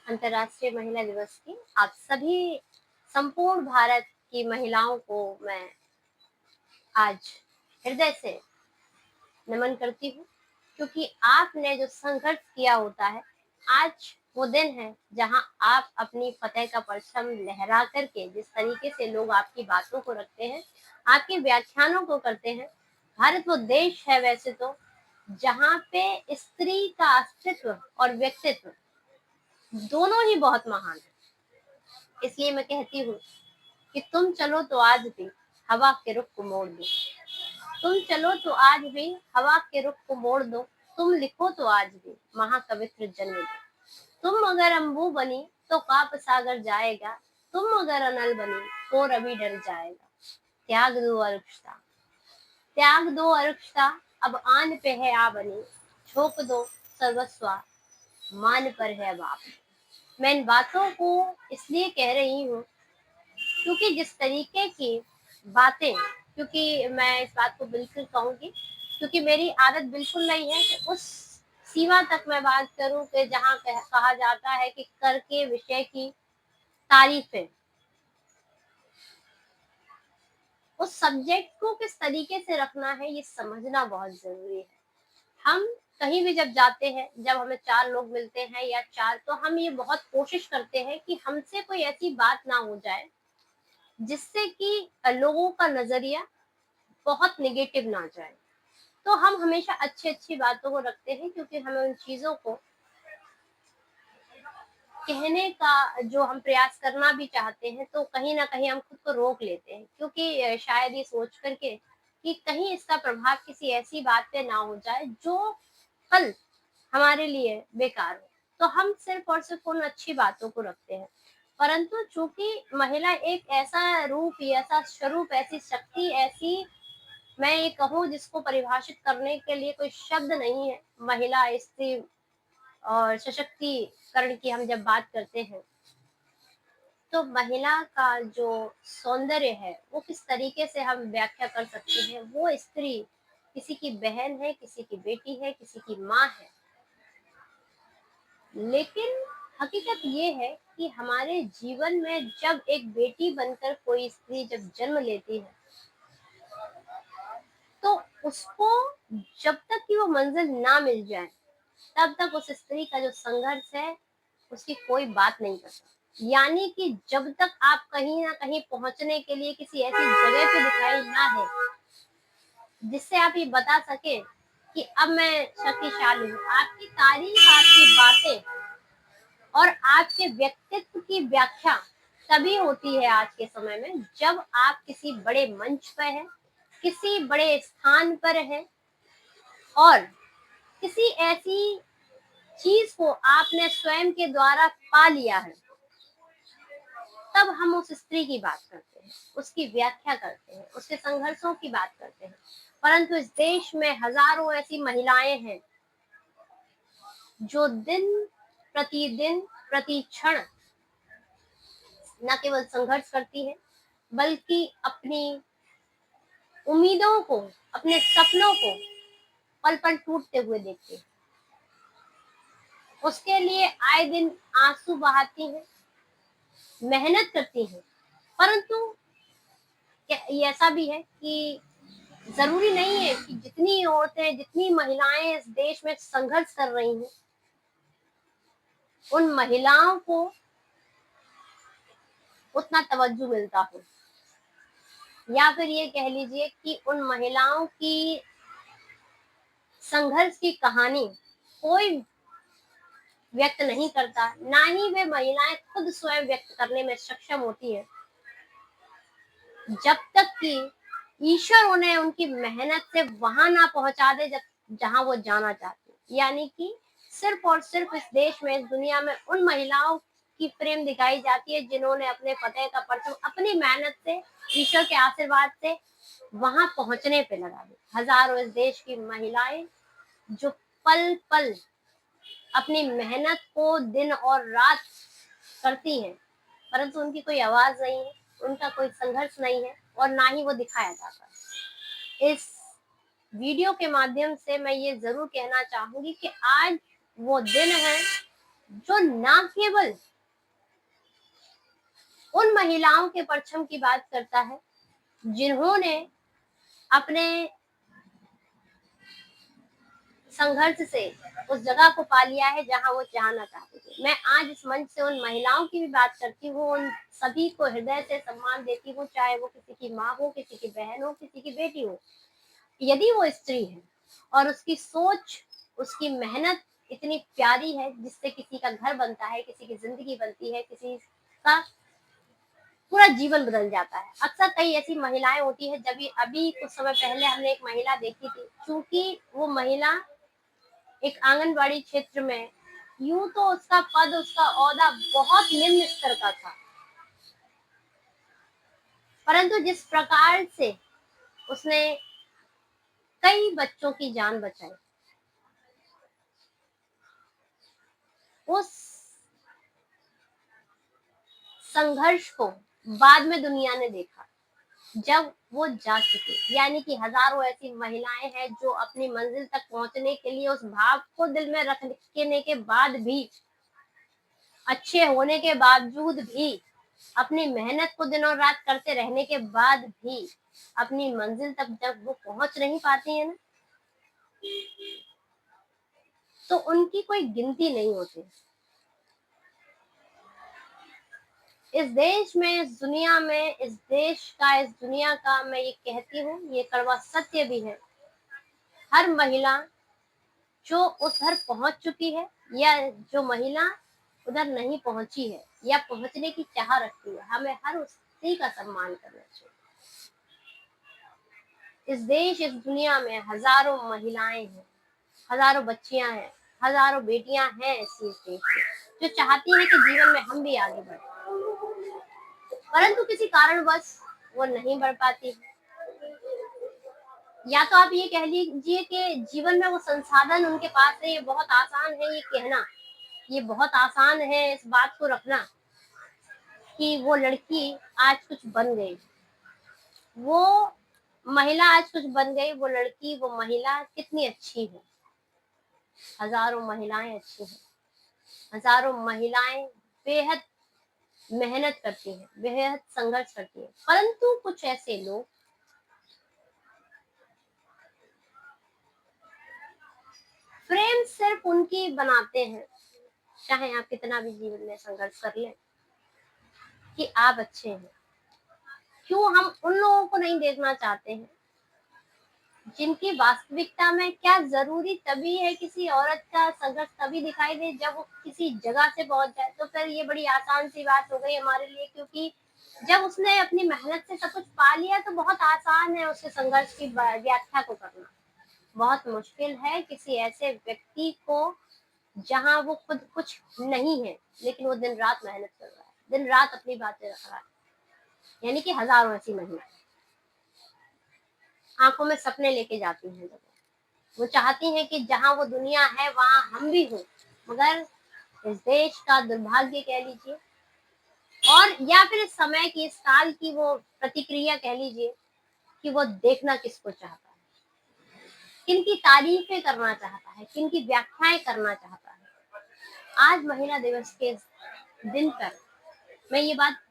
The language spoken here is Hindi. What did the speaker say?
अंतर्राष्ट्रीय महिला दिवस की आप सभी संपूर्ण भारत की महिलाओं को मैं आज हृदय से नमन करती हूँ, क्योंकि आपने जो संघर्ष किया होता है, आज वो दिन है जहाँ आप अपनी फतेह का परचम लहरा करके जिस तरीके से लोग आपकी बातों को रखते हैं, आपके व्याख्यानों को करते हैं। भारत वो देश है वैसे तो जहाँ पे स्त्री का अस्तित्व और व्यक्तित्व दोनों ही बहुत महान है। इसलिए मैं कहती हूँ कि तुम चलो तो आज भी हवा के रुख को मोड़ दो। तुम चलो तो आज भी हवा के रुख को मोड़ दो। तुम लिखो तो आज भी महाकवित्र जन्म दो। तुम अगर अम्बू बनी तो काप सागर जाएगा। तुम अगर अनल बनी तो रवि डर जाएगा। त्याग दो अरुक्षता, त्याग दो अरुक्षता, अब आन पे है आ बनी। झोंक दो सर्वस्वा, मान पर है बाप। मैं इन बातों को इसलिए कह रही हूँ क्योंकि जिस तरीके की बातें, क्योंकि मैं इस बात को बिल्कुल कहूँगी, क्योंकि मेरी आदत बिल्कुल नहीं है कि उस सीमा तक मैं बात करूँ कि जहाँ कहा जाता है कि कर के विषय की तारीफें, उस सब्जेक्ट को किस तरीके से रखना है ये समझना बहुत जरूरी है। हम कहीं भी जब जाते हैं, जब हमें चार लोग मिलते हैं या चार, तो हम ये बहुत कोशिश करते हैं कि हमसे कोई ऐसी बात ना हो जाए जिससे कि लोगों का नजरिया बहुत नेगेटिव ना जाए। तो हम हमेशा अच्छी-अच्छी बातों को रखते हैं, क्योंकि हमें उन चीज़ों को कहने का जो हम प्रयास करना भी चाहते हैं, तो कहीं न कहीं हम खुद को रोक लेते हैं, क्योंकि शायद ये सोच कर के कि कहीं इसका प्रभाव किसी ऐसी बात पे ना हो जाए जो कल हमारे लिए बेकार हो। तो हम सिर्फ़ और सिर्फ़ उन अच्छी बातों को रखते हैं। परंतु चूँकि महिला एक ऐसा रूप, ऐसा स्वरूप, ऐसी शक्ति, ऐसी, मैं ये कहूँ जिसको परिभाषित करने के लिए कोई शब्द नहीं है। महिला, स्त्री और सशक्तिकरण की हम जब बात करते हैं, तो महिला का जो सौंदर्य है, वो किस तरीके से हम व्याख्या कर सकते हैं। वो स्त्री किसी की बहन है, किसी की बेटी है, किसी की माँ है। लेकिन हकीकत ये है कि हमारे जीवन में जब एक बेटी बनकर कोई स्त्री जब जन्म लेती है, तो उसको जब तक कि वो मंजिल ना मिल जाए, तब तक उस स्त्री का जो संघर्ष है, उसकी कोई बात नहीं करता। यानी कि जब तक आप कहीं न कहीं पहुँचने के लिए किसी ऐसी जगह पे दिखाई ना दें, जिससे आप ये बता सकें कि अब मैं शक्तिशाली हूँ। आपकी तारीफ़, आपकी बातें और आपके व्यक्तित्व की व्याख्या तभी होती है आज के समय में, जब आप किसी बड़े मंच पे हैं, किसी बड़े स्थान पर हैं और किसी ऐसी चीज़ को आपने स्वयं के द्वारा पा लिया है। तब हम उस स्त्री की बात करते हैं, उसकी व्याख्या करते हैं, उसके संघर्षों की बात करते हैं। परंतु इस देश में हज़ारों ऐसी महिलाएँ हैं, जो दिन प्रतिदिन, प्रति क्षण न केवल संघर्ष करती हैं, बल्कि अपनी उम्मीदों को, अपने सपनों को पल-पल टूटते हुए देखती हैं। उसके लिए आए दिन आँसू बहाती हैं, मेहनत करती हैं। परंतु ये ऐसा भी है कि ज़रूरी नहीं है कि जितनी औरतें, जितनी महिलाएँ इस देश में संघर्ष कर रही हैं, उन महिलाओं को उतना तवज्जो मिलता हो। या फिर ये कह लीजिए कि उन महिलाओं की संघर्ष की कहानी कोई व्यक्त नहीं करता, ना ही वे महिलाएँ खुद स्वयं व्यक्त करने में सक्षम होती हैं, जब तक कि ईश्वर उन्हें उनकी मेहनत से वहाँ ना पहुँचा दे जहाँ वो जाना चाहती हैं। यानी कि सिर्फ़ और सिर्फ़ इस देश में, इस दुनिया में उन महिलाओं की प्रेम दिखाई जाती है, जिन्होंने अपने फ़तेह का परचम अपनी मेहनत से, ईश्वर के आशीर्वाद से वहाँ पहुँचने पे लगा दिया। हज़ारों इस देश की महिलाएँ जो पल-पल अपनी मेहनत को दिन और रात करती हैं, परंतु उनकी कोई आवाज़ नहीं है, उनका कोई संघर्ष नहीं है और ना ही वो दिखाया जाता है। इस वीडियो के माध्यम से मैं ये ज़रूर कहना चाहूँगी कि आज वो दिन है जो ना केवल उन महिलाओं के परचम की बात करता है जिन्होंने अपने संघर्ष से उस जगह को पा लिया है जहाँ वो जाना चाहते थे। मैं आज इस मंच से उन महिलाओं की भी बात करती हूँ, उन सभी को हृदय से सम्मान देती हूँ, चाहे वो किसी की माँ हो, किसी की बहन हो, किसी की बेटी हो। यदि वो स्त्री है और उसकी सोच, उसकी मेहनत इतनी प्यारी है जिससे किसी का घर बनता है, किसी की ज़िंदगी बनती है, किसी का पूरा जीवन बदल जाता है। अक्सर कई ऐसी महिलाएँ होती हैं, जब ये अभी कुछ समय पहले हमने एक महिला देखी थी, चूँकि वो महिला एक आंगनबाड़ी क्षेत्र में, यूँ तो उसका पद, उसका ओहदा बहुत निम्न स्तर का था, परंतु जिस प्रकार से उसने कई बच्चों की जान बचाई, उस संघर्ष को बाद में दुनिया ने देखा, जब वो जा चुकी। यानी कि हज़ारों ऐसी महिलाएँ हैं जो अपनी मंज़िल तक पहुँचने के लिए उस भाव को दिल में रखने के बाद भी, अच्छे होने के बावजूद भी, अपनी मेहनत को दिनों-रात करते रहने के बाद भी, अपनी मंज़िल तक जब वो पहुँच नहीं पाती हैं ना, तो उनकी कोई गिनती नहीं होती। इस देश में, इस दुनिया में, इस देश का, इस दुनिया का मैं ये कहती हूँ, ये कड़वा सत्य भी है, हर महिला जो उधर पहुँच चुकी है या जो महिला उधर नहीं पहुँची है या पहुँचने की चाह रखती है, हमें हर उसी का सम्मान करना चाहिए। इस देश, इस दुनिया में हज़ारों महिलाएँ हैं, हज़ारों बच्चियाँ हैं, हज़ारों बेटियाँ हैं ऐसी इस देश में, जो चाहती हैं कि जीवन में हम भी आगे बढ़ें, परंतु किसी कारणवश वो नहीं बढ़ पाती। या तो आप ये कह लीजिए कि जीवन में वो संसाधन उनके पास है, ये बहुत आसान है ये कहना, ये बहुत आसान है इस बात को रखना कि वो लड़की आज कुछ बन गई, वो महिला आज कुछ बन गई, वो लड़की, वो महिला कितनी अच्छी है। हज़ारों महिलाएँ अच्छी हैं, हज़ारों महिलाएँ बेहद मेहनत करती हैं, बेहद संघर्ष करती हैं, परंतु कुछ ऐसे लोग फ्रेम सिर्फ़ उनकी बनाते हैं, चाहे आप कितना भी जीवन में संघर्ष कर लें, कि आप अच्छे हैं। क्यों हम उन लोगों को नहीं देखना चाहते हैं, जिनकी वास्तविकता में क्या ज़रूरी तभी है, किसी औरत का संघर्ष तभी दिखाई दे जब वो किसी जगह से पहुँच जाए, तो फिर ये बड़ी आसान-सी बात हो गई हमारे लिए, क्योंकि जब उसने अपनी मेहनत से सब कुछ पा लिया तो बहुत आसान है उसके संघर्ष की व्याख्या को करना। बहुत मुश्किल है किसी ऐसे व्यक्ति को जहाँ वो खुद कुछ नहीं है, लेकिन वो दिन-रात मेहनत कर रहा है, दिन-रात अपनी बातें रख रहा है। यानी कि हज़ारों ऐसी महिलाएँ आँखों में सपने लेके जाती हैं लोग। वो चाहती हैं कि जहाँ वो दुनिया है वहाँ हम भी हों, मगर इस देश का दुर्भाग्य कह लीजिए, और या फिर इस समय की, इस काल की वो प्रतिक्रिया कह लीजिए, कि वो देखना किसको चाहता है, किनकी तारीफ़ें करना चाहता है, किनकी व्याख्याएँ करना चाहता है। आज महिला दिवस के दिन पर मैं ये बात